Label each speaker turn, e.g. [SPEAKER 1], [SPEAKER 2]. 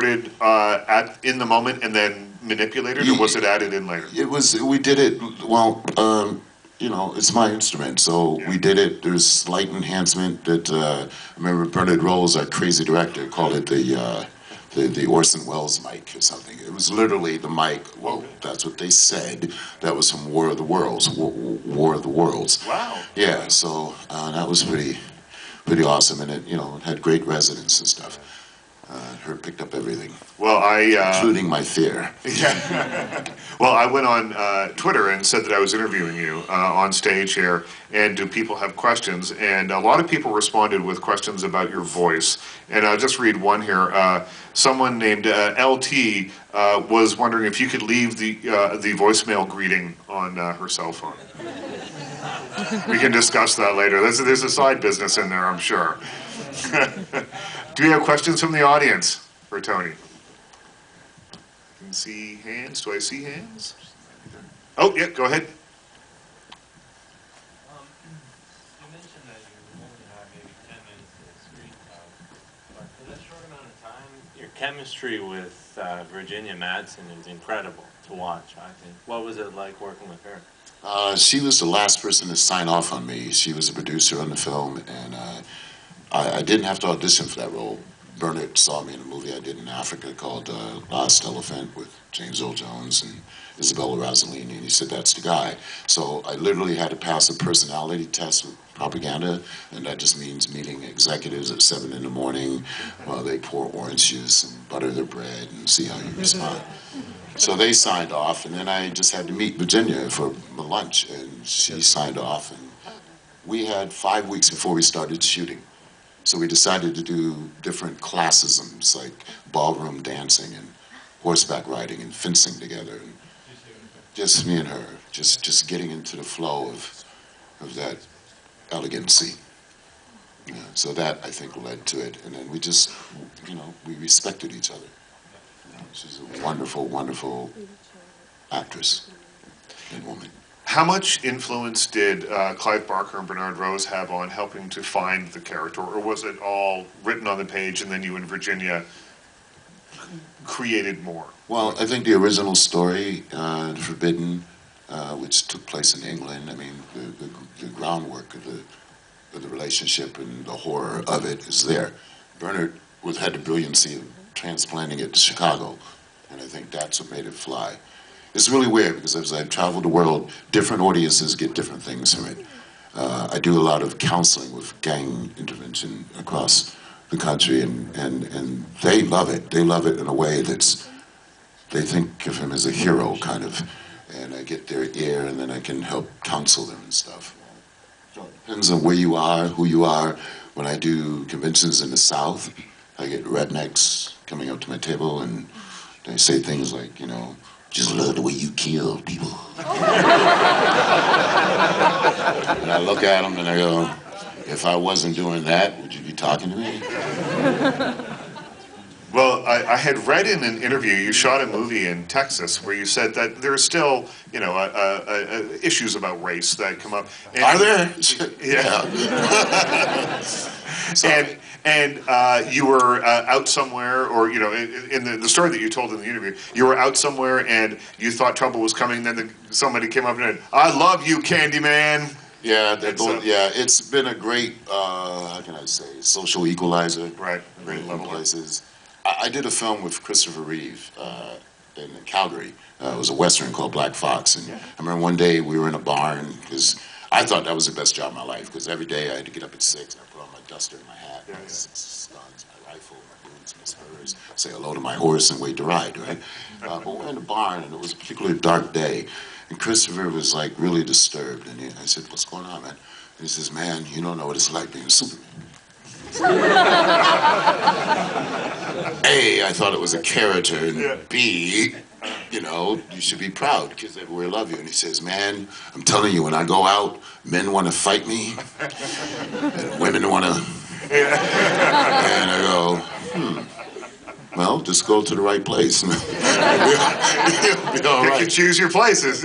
[SPEAKER 1] in the moment and then manipulated, or was it added in later?
[SPEAKER 2] It was. We did it. Well, you know, it's my instrument, so we did it. There's slight enhancement that I remember Bernard Rose, our crazy director, called it the Orson Welles mic or something. It was literally the mic. Well, that's what they said. That was from War of the Worlds. War of the Worlds.
[SPEAKER 1] Wow.
[SPEAKER 2] Yeah. So that was pretty awesome, and it, you know, it had great resonance and stuff. Her picked up everything.
[SPEAKER 1] Well,
[SPEAKER 2] including my fear.
[SPEAKER 1] Yeah. Well, I went on Twitter and said that I was interviewing you on stage here, and do people have questions? And a lot of people responded with questions about your voice. And I'll just read one here. Someone named LT was wondering if you could leave the voicemail greeting on her cell phone. We can discuss that later. There's a side business in there, I'm sure. Do we have questions from the audience for Tony? I can see hands. Do I see hands? Oh, yeah, go ahead.
[SPEAKER 3] You mentioned that you only have maybe 10 minutes of screen time, but for that short amount of time, your chemistry with Virginia Madsen is incredible to watch, I think. What was it like working with her?
[SPEAKER 2] She was the last person to sign off on me. She was a producer on the film, and I didn't have to audition for that role. Bernard saw me in a movie I did in Africa called Last Elephant with James Earl Jones and Isabella Rossellini, and he said, that's the guy. So I literally had to pass a personality test with propaganda, and that just means meeting executives at 7 in the morning while they pour orange juice and butter their bread and see how you respond. So they signed off, and then I just had to meet Virginia for lunch, and she signed off, and we had 5 weeks before we started shooting. So we decided to do different classisms, like ballroom dancing and horseback riding and fencing together. And just me and her, just getting into the flow of that elegancy. Yeah, so that, I think, led to it. And then we just, you know, we respected each other. You know, she's a wonderful, wonderful actress and woman.
[SPEAKER 1] How much influence did Clive Barker and Bernard Rose have on helping to find the character, or was it all written on the page and then you and Virginia created more?
[SPEAKER 2] Well, I think the original story, Forbidden, which took place in England, I mean, the groundwork of the relationship and the horror of it is there. Bernard had the brilliancy of transplanting it to Chicago, and I think that's what made it fly. It's really weird because as I've traveled the world, different audiences get different things from it. I do a lot of counseling with gang intervention across the country, and they love it. They love it in a way that's, they think of him as a hero, kind of. And I get their ear, and then I can help counsel them and stuff. So it depends on where you are, who you are. When I do conventions in the South, I get rednecks coming up to my table, and they say things like, you know, just love the way you kill people. And I look at them and I go, if I wasn't doing that, would you be talking to me?
[SPEAKER 1] Well, I had read in an interview, you shot a movie in Texas where you said that there's still, you know, issues about race that come up. And
[SPEAKER 2] are there?
[SPEAKER 1] Yeah. And you were out somewhere, or, you know, in the story that you told in the interview, you were out somewhere and you thought trouble was coming, then somebody came up and said, I love you, Candyman.
[SPEAKER 2] Yeah, yeah, it's been a great, how can I say, social equalizer.
[SPEAKER 1] Right, great level.
[SPEAKER 2] Places. I did a film with Christopher Reeve in Calgary. It was a Western called Black Fox. And I remember one day we were in a barn, because I thought that was the best job of my life, because every day I had to get up at 6, I put on my duster and my hat, my 6 guns, my rifle, my boots, my spurs, say hello to my horse and wait to ride, right? But we're in the barn, and it was a particularly dark day, and Christopher was like really disturbed, and I said, what's going on, man? And he says, man, you don't know what it's like being a Superman. A, I thought it was a character, and B, you know, you should be proud, because everywhere love you. And he says, man, I'm telling you, when I go out, men want to fight me, and women want to, and I go, well, just go to the right place. You'll be all right.
[SPEAKER 1] You can choose your places.